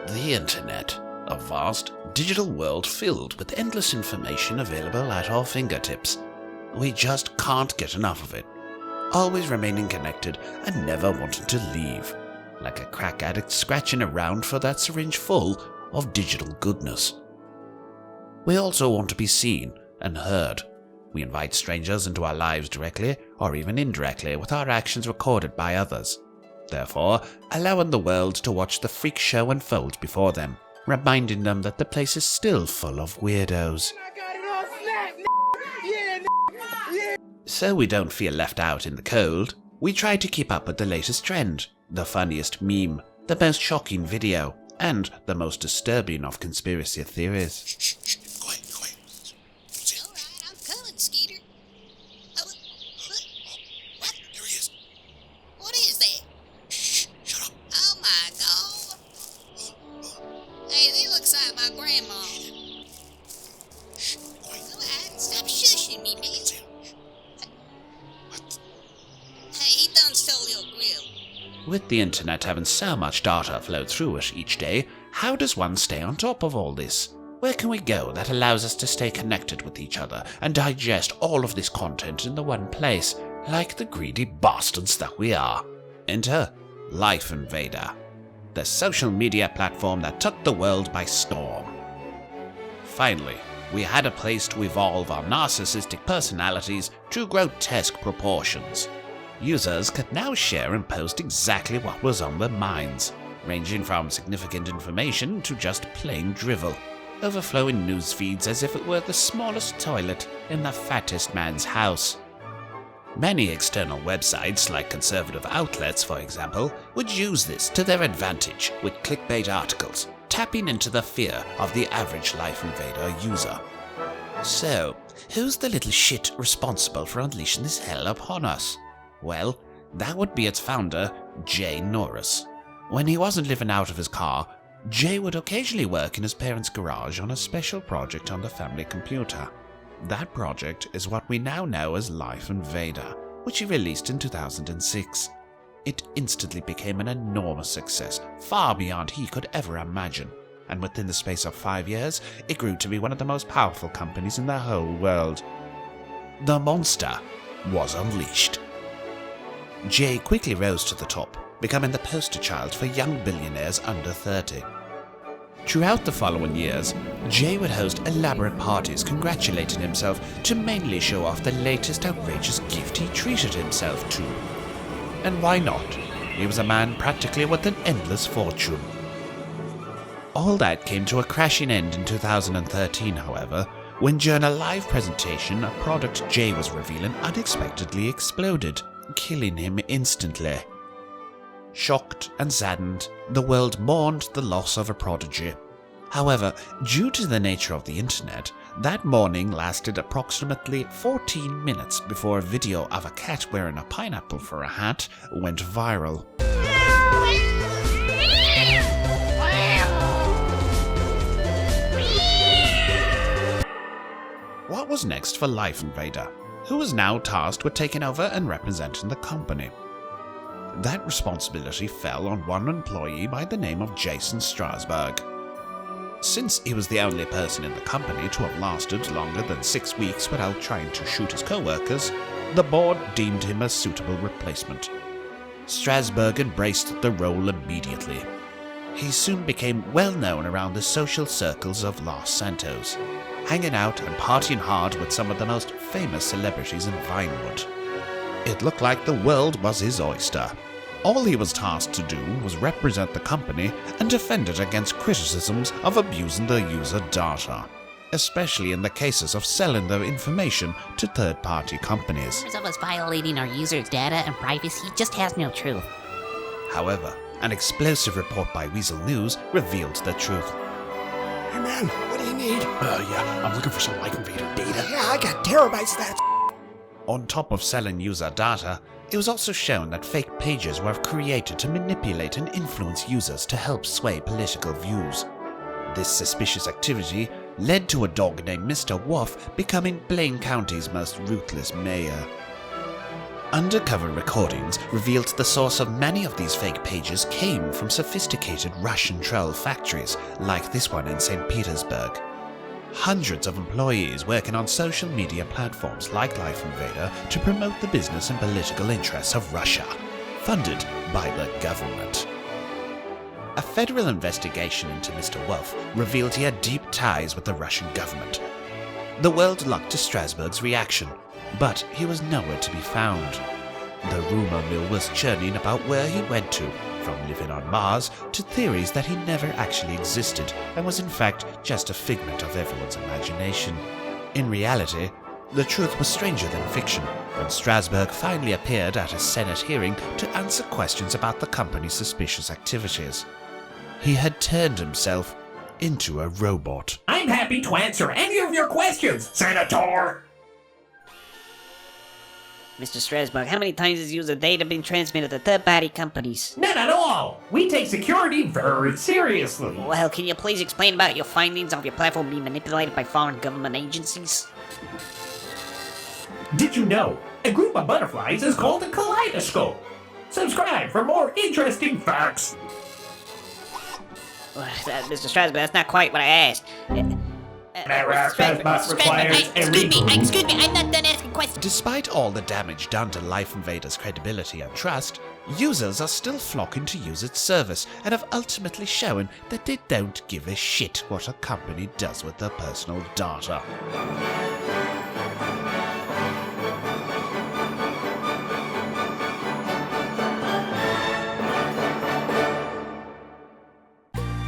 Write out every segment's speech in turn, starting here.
The internet, a vast digital world filled with endless information available at our fingertips. We just can't get enough of it, always remaining connected and never wanting to leave, like a crack addict scratching around for that syringe full of digital goodness. We also want to be seen and heard. We invite strangers into our lives directly or even indirectly with our actions recorded by others, therefore allowing the world to watch the freak show unfold before them, reminding them that the place is still full of weirdos. So we don't feel left out in the cold, we try to keep up with the latest trend, the funniest meme, the most shocking video, and the most disturbing of conspiracy theories. Quiet. Alright, I'm coming, Skeeter. Oh, what? There he is. What is that? Shh, shut up. Oh my god. Hey, he looks like my grandma. Shh, quiet. Alright, stop shushing me, man. Hey, he done stole your grill. With the internet having so much data flow through it each day, how does one stay on top of all this? Where can we go that allows us to stay connected with each other and digest all of this content in the one place, like the greedy bastards that we are? Enter LifeInvader, the social media platform that took the world by storm. Finally, we had a place to evolve our narcissistic personalities to grotesque proportions. Users could now share and post exactly what was on their minds, ranging from significant information to just plain drivel, overflowing news feeds as if it were the smallest toilet in the fattest man's house. Many external websites, like conservative outlets for example, would use this to their advantage with clickbait articles, tapping into the fear of the average LifeInvader user. So, who's the little shit responsible for unleashing this hell upon us? Well, that would be its founder, Jay Norris. When he wasn't living out of his car, Jay would occasionally work in his parents' garage on a special project on the family computer. That project is what we now know as LifeInvader, which he released in 2006. It instantly became an enormous success, far beyond he could ever imagine, and within the space of 5 years, it grew to be one of the most powerful companies in the whole world. The monster was unleashed. Jay quickly rose to the top, becoming the poster child for young billionaires under 30. Throughout the following years, Jay would host elaborate parties congratulating himself to mainly show off the latest outrageous gift he treated himself to. And why not? He was a man practically with an endless fortune. All that came to a crashing end in 2013, however, when during a live presentation a product Jay was revealing unexpectedly exploded, killing him instantly. Shocked and saddened, the world mourned the loss of a prodigy. However, due to the nature of the internet, that mourning lasted approximately 14 minutes before a video of a cat wearing a pineapple for a hat went viral. What was next for LifeInvader, who was now tasked with taking over and representing the company? That responsibility fell on one employee by the name of Jason Strasberg. Since he was the only person in the company to have lasted longer than 6 weeks without trying to shoot his co-workers, the board deemed him a suitable replacement. Strasberg embraced the role immediately. He soon became well known around the social circles of Los Santos, hanging out and partying hard with some of the most famous celebrities in Vinewood. It looked like the world was his oyster. All he was tasked to do was represent the company and defend it against criticisms of abusing the user data, especially in the cases of selling their information to third-party companies. Of us violating our users' data and privacy just has no truth. However, an explosive report by Weasel News revealed the truth. Hey man, what do you need? Yeah, I'm looking for some LifeInvader data. Yeah, I got terabytes of that. On top of selling user data, it was also shown that fake pages were created to manipulate and influence users to help sway political views. This suspicious activity led to a dog named Mr. Wolf becoming Blaine County's most ruthless mayor. Undercover recordings revealed the source of many of these fake pages came from sophisticated Russian troll factories, like this one in St. Petersburg. Hundreds of employees working on social media platforms like LifeInvader to promote the business and political interests of Russia, funded by the government. A federal investigation into Mr. Wolf revealed he had deep ties with the Russian government. The world looked to Strasbourg's reaction, but he was nowhere to be found. The rumor mill was churning about where he went to, from living on Mars to theories that he never actually existed and was in fact just a figment of everyone's imagination. In reality, the truth was stranger than fiction when Strasbourg finally appeared at a Senate hearing to answer questions about the company's suspicious activities. He had turned himself into a robot. I'm happy to answer any of your questions, Senator! Mr. Strasbourg, how many times has user data been transmitted to third-party companies? None at all! We take security very seriously. Well, can you please explain about your findings of your platform being manipulated by foreign government agencies? Did you know a group of butterflies is called a kaleidoscope? Subscribe for more interesting facts. Mr. Strasbourg, that's not quite what I asked. Excuse me, I'm not done asking questions. Despite all the damage done to LifeInvader's credibility and trust, users are still flocking to use its service and have ultimately shown that they don't give a shit what a company does with their personal data.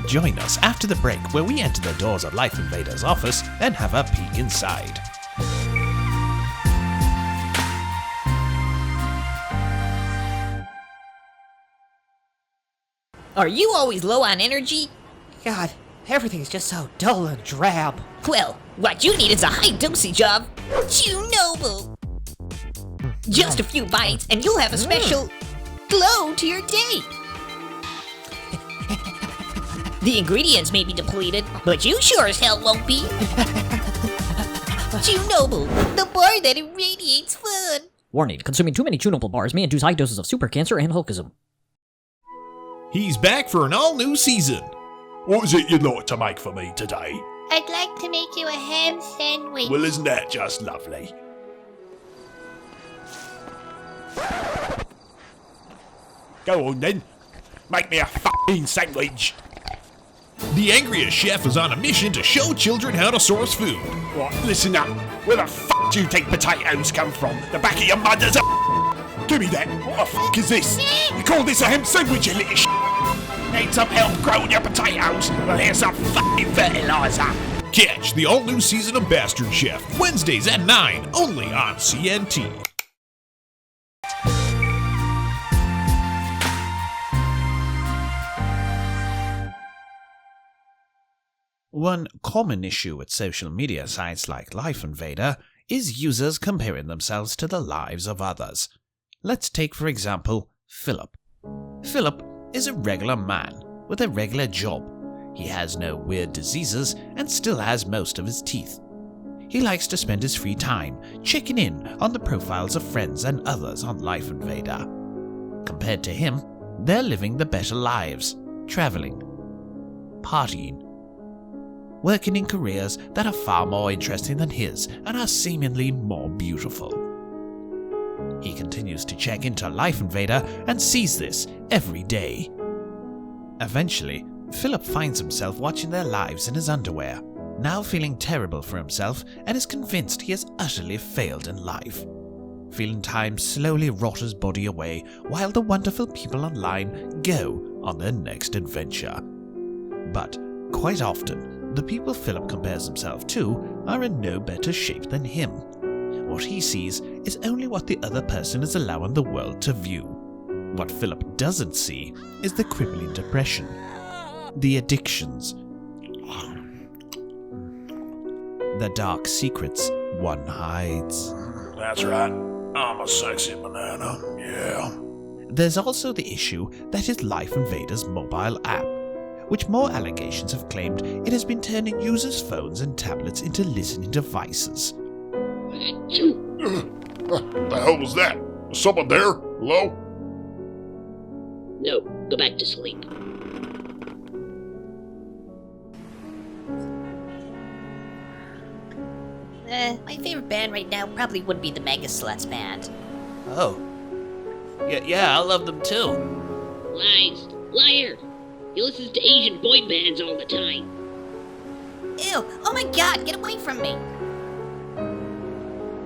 Join us after the break where we enter the doors of LifeInvader's office and have a peek inside. Are you always low on energy? God, everything's just so dull and drab. Well, what you need is a high dosage of Chernobyl. Just a few bites and you'll have a special glow to your day. The ingredients may be depleted, but you sure as hell won't be. Chernobyl, the bar that irradiates fun. Warning, consuming too many Chernobyl bars may induce high doses of super cancer and Hulkism. He's back for an all-new season. What is it you'd like to make for me today? I'd like to make you a ham sandwich. Well, isn't that just lovely? Go on then. Make me a f***ing sandwich. The angriest chef is on a mission to show children how to source food. Right, listen up. Where the f*** do you think potatoes come from? The back of your mother's Give me that. What the f*** is this? You call this a ham sandwich, you little Need some help growing your potatoes? Well, here's some f***ing fertilizer. Catch the all-new season of Bastard Chef, Wednesdays at 9, only on CNT. One common issue with social media sites like LifeInvader is users comparing themselves to the lives of others. Let's take, for example, Philip. Philip is a regular man with a regular job. He has no weird diseases and still has most of his teeth. He likes to spend his free time checking in on the profiles of friends and others on LifeInvader. Compared to him, they're living the better lives, traveling, partying, working in careers that are far more interesting than his and are seemingly more beautiful. He continues to check into LifeInvader and sees this every day. Eventually, Philip finds himself watching their lives in his underwear, now feeling terrible for himself and is convinced he has utterly failed in life. Feeling time slowly rot his body away while the wonderful people online go on their next adventure. But quite often, the people Philip compares himself to are in no better shape than him. What he sees is only what the other person is allowing the world to view. What Philip doesn't see is the crippling depression, the addictions, the dark secrets one hides. That's right. I'm a sexy banana, yeah. There's also the issue that is LifeInvader's mobile app, which more allegations have claimed it has been turning users' phones and tablets into listening devices. The hell was that? Is someone there? Hello? No, go back to sleep. My favorite band right now probably would be the Mega Sluts band. Oh. Yeah, I love them too. Lies! Liar! He listens to Asian boy bands all the time. Ew! Oh my god, get away from me!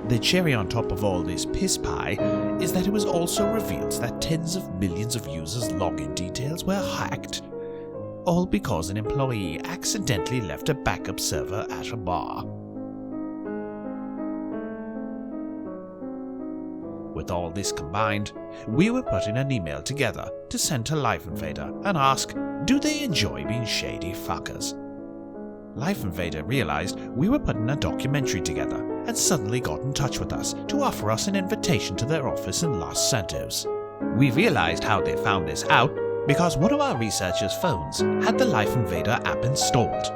The cherry on top of all this piss pie is that it was also revealed that tens of millions of users' login details were hacked. All because an employee accidentally left a backup server at a bar. With all this combined, we were putting an email together to send to LifeInvader and ask, do they enjoy being shady fuckers? LifeInvader realized we were putting a documentary together and suddenly got in touch with us to offer us an invitation to their office in Los Santos. We realized how they found this out because one of our researchers' phones had the LifeInvader app installed,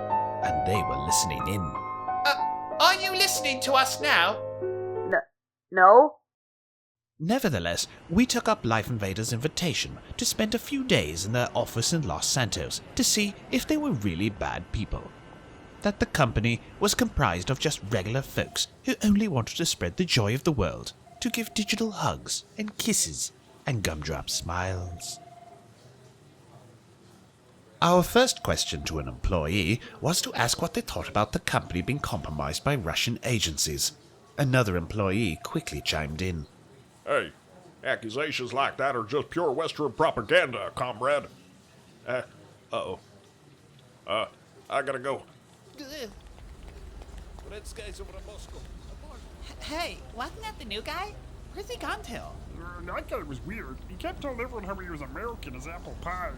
and they were listening in. Are you listening to us now? No? Nevertheless, we took up LifeInvader's invitation to spend a few days in their office in Los Santos to see if they were really bad people. That the company was comprised of just regular folks who only wanted to spread the joy of the world, to give digital hugs and kisses and gumdrop smiles. Our first question to an employee was to ask what they thought about the company being compromised by Russian agencies. Another employee quickly chimed in. Hey, accusations like that are just pure Western propaganda, comrade. Uh-oh. I gotta go. Hey, wasn't that the new guy? Where's he gone to? That guy was weird. He kept telling everyone how he was American as apple pie.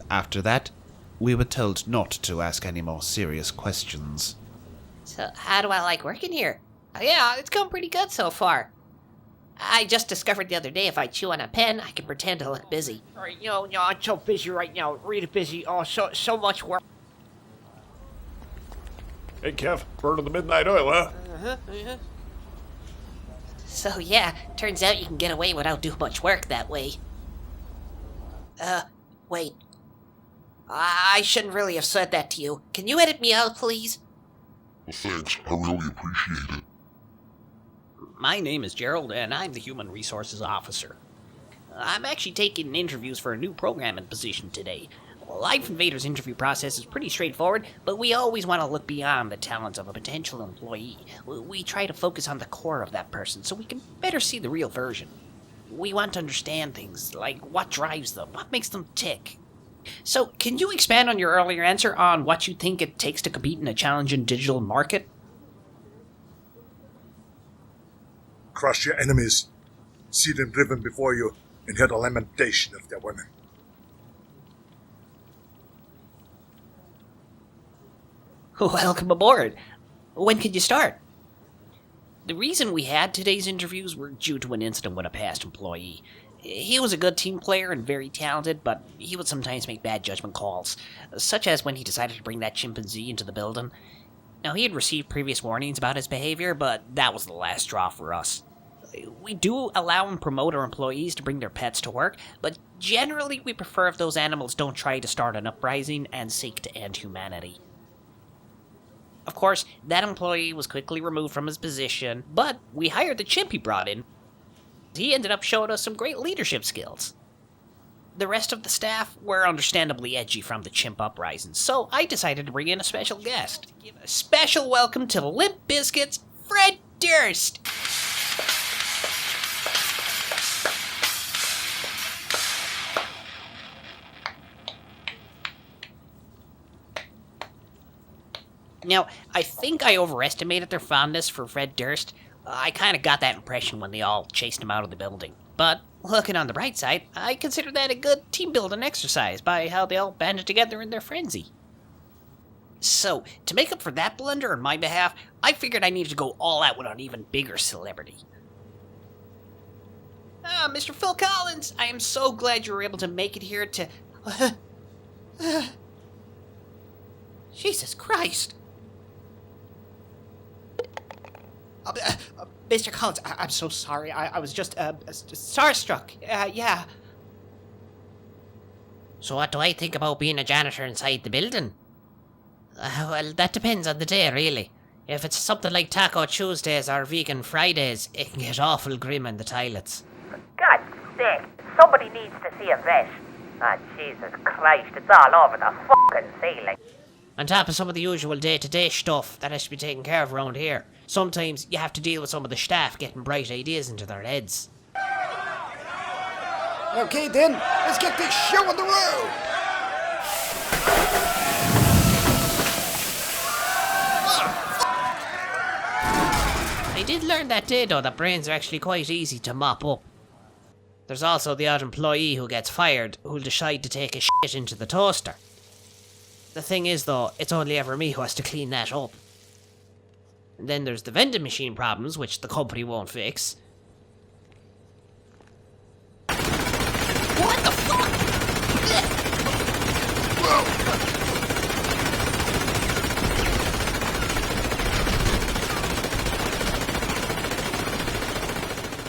After that, we were told not to ask any more serious questions. So, how do I like working here? Yeah, it's going pretty good so far. I just discovered the other day if I chew on a pen, I can pretend to look busy. Alright, I'm so busy right now. Really busy. Oh, so much work. Hey, Kev, burning the midnight oil, huh? So yeah, turns out you can get away without doing much work that way. Wait. I shouldn't really have said that to you. Can you edit me out, please? Well, thanks. I really appreciate it. My name is Gerald, and I'm the Human Resources Officer. I'm actually taking interviews for a new programming position today. LifeInvader's interview process is pretty straightforward, but we always want to look beyond the talents of a potential employee. We try to focus on the core of that person so we can better see the real version. We want to understand things like what drives them, what makes them tick. So, can you expand on your earlier answer on what you think it takes to compete in a challenging digital market? Crush your enemies, see them driven before you, and hear the lamentation of their women. Welcome aboard. When can you start? The reason we had today's interviews were due to an incident with a past employee. He was a good team player and very talented, but he would sometimes make bad judgment calls, such as when he decided to bring that chimpanzee into the building. Now, he had received previous warnings about his behavior, but that was the last straw for us. We do allow and promote our employees to bring their pets to work, but generally we prefer if those animals don't try to start an uprising and seek to end humanity. Of course, that employee was quickly removed from his position, but we hired the chimp he brought in. He ended up showing us some great leadership skills. The rest of the staff were understandably edgy from the chimp uprising, so I decided to bring in a special guest. To give a special welcome to Limp Bizkit's Fred Durst! Now, I think I overestimated their fondness for Fred Durst. I kind of got that impression when they all chased him out of the building. But, looking on the bright side, I consider that a good team-building exercise by how they all banded together in their frenzy. So, to make up for that blunder on my behalf, I figured I needed to go all out with an even bigger celebrity. Mr. Phil Collins, I am so glad you were able to make it here to... Jesus Christ! Mr. Collins, I'm so sorry. I was just starstruck. Yeah. So what do I think about being a janitor inside the building? Well, that depends on the day, really. If it's something like Taco Tuesdays or Vegan Fridays, it can get awful grim in the toilets. God's sake, somebody needs to see a vet. Ah, Jesus Christ, it's all over the fucking ceiling. On top of some of the usual day-to-day stuff that has to be taken care of around here, sometimes you have to deal with some of the staff getting bright ideas into their heads. Okay then, let's get this show on the road! I did learn that day, though, that brains are actually quite easy to mop up. There's also the odd employee who gets fired who'll decide to take a shit into the toaster. The thing is, though, it's only ever me who has to clean that up. And then there's the vending machine problems, which the company won't fix. What the fuck?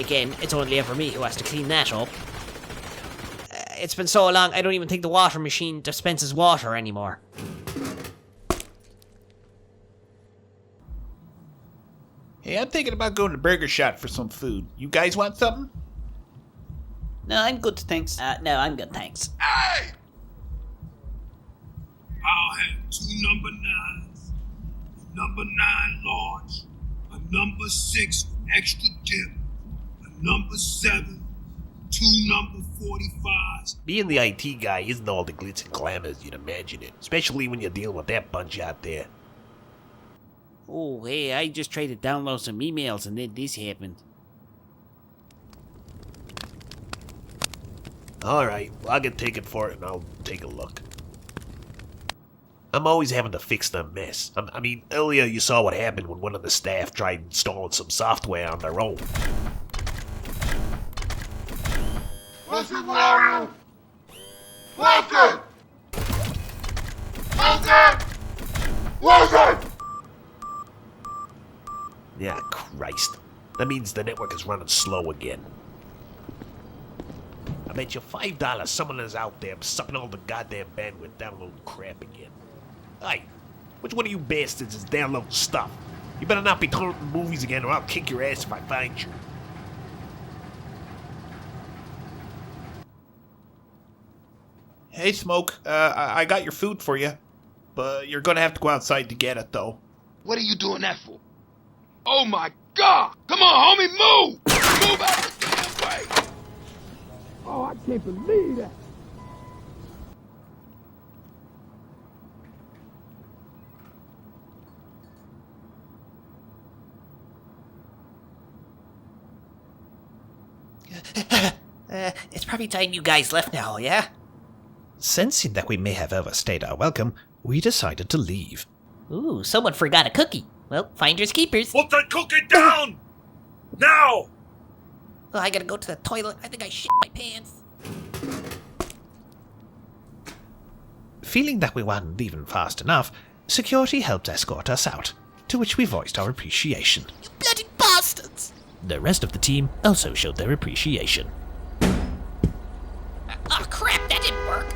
Again, it's only ever me who has to clean that up. It's been so long, I don't even think the water machine dispenses water anymore. Hey, I'm thinking about going to Burger Shot for some food. You guys want something? No, I'm good, thanks. No, I'm good, thanks. Hey! I'll have 2 number 9s, a number 9 large, a number 6 with extra dip, a number 7, 2 number 45s. Being the IT guy isn't all the glitz and glamour as you'd imagine it, especially when you're dealing with that bunch out there. Oh, hey, I just tried to download some emails and then this happened. Alright, well, I'll get taken for it and I'll take a look. I'm always having to fix the mess. I mean, earlier you saw what happened when one of the staff tried installing some software on their own. What's it, Mario? Welcome! Welcome! Welcome! Yeah, Christ. That means the network is running slow again. I bet you $5 someone is out there sucking all the goddamn bandwidth downloading crap again. Hey, which one of you bastards is downloading stuff? You better not be torrenting movies again or I'll kick your ass if I find you. Hey, Smoke, I got your food for you, but you're gonna have to go outside to get it, though. What are you doing that for? Oh my God! Come on, homie, move! Move out the damn way! Oh, I can't believe that! It's probably time you guys left now, yeah? Sensing that we may have overstayed our welcome, we decided to leave. Ooh, someone forgot a cookie. Well, finders keepers. Put that cookie down! Now! Oh, I gotta go to the toilet. I think I shit my pants. Feeling that we weren't leaving fast enough, security helped escort us out, to which we voiced our appreciation. You bloody bastards! The rest of the team also showed their appreciation. Oh crap, that didn't work.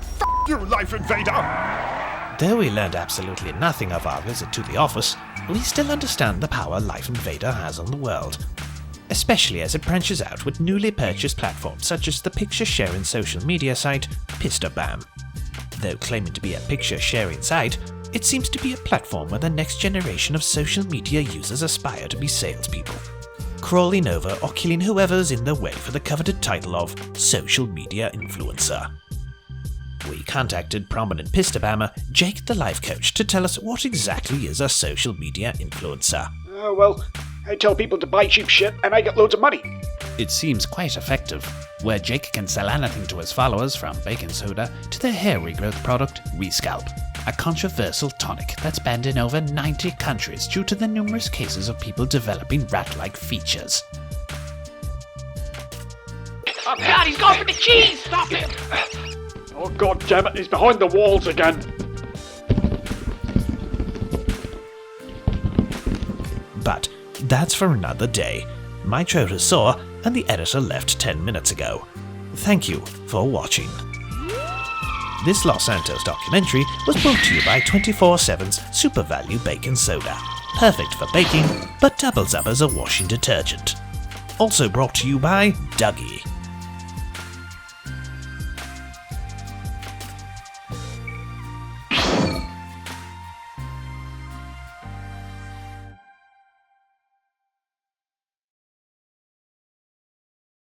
F*** you, LifeInvader! Though we learned absolutely nothing of our visit to the office, we still understand the power LifeInvader has on the world, especially as it branches out with newly purchased platforms such as the picture-sharing social media site Pistabam. Though claiming to be a picture-sharing site, it seems to be a platform where the next generation of social media users aspire to be salespeople, crawling over or killing whoever's in their way for the coveted title of social media influencer. We contacted prominent Pistabammer Jake the life coach to tell us what exactly is a social media influencer. Well, I tell people to buy cheap shit and I get loads of money. It seems quite effective, where Jake can sell anything to his followers from baking soda to their hair regrowth product Rescalp, a controversial tonic that's banned in over 90 countries due to the numerous cases of people developing rat-like features. Oh god, he's going for the cheese! Stop him! Oh god damn it, he's behind the walls again. But that's for another day. My throat is sore, and the editor left 10 minutes ago. Thank you for watching. This Los Santos documentary was brought to you by 24/7's Super Value Baking Soda. Perfect for baking, but doubles up as a washing detergent. Also brought to you by Duggy.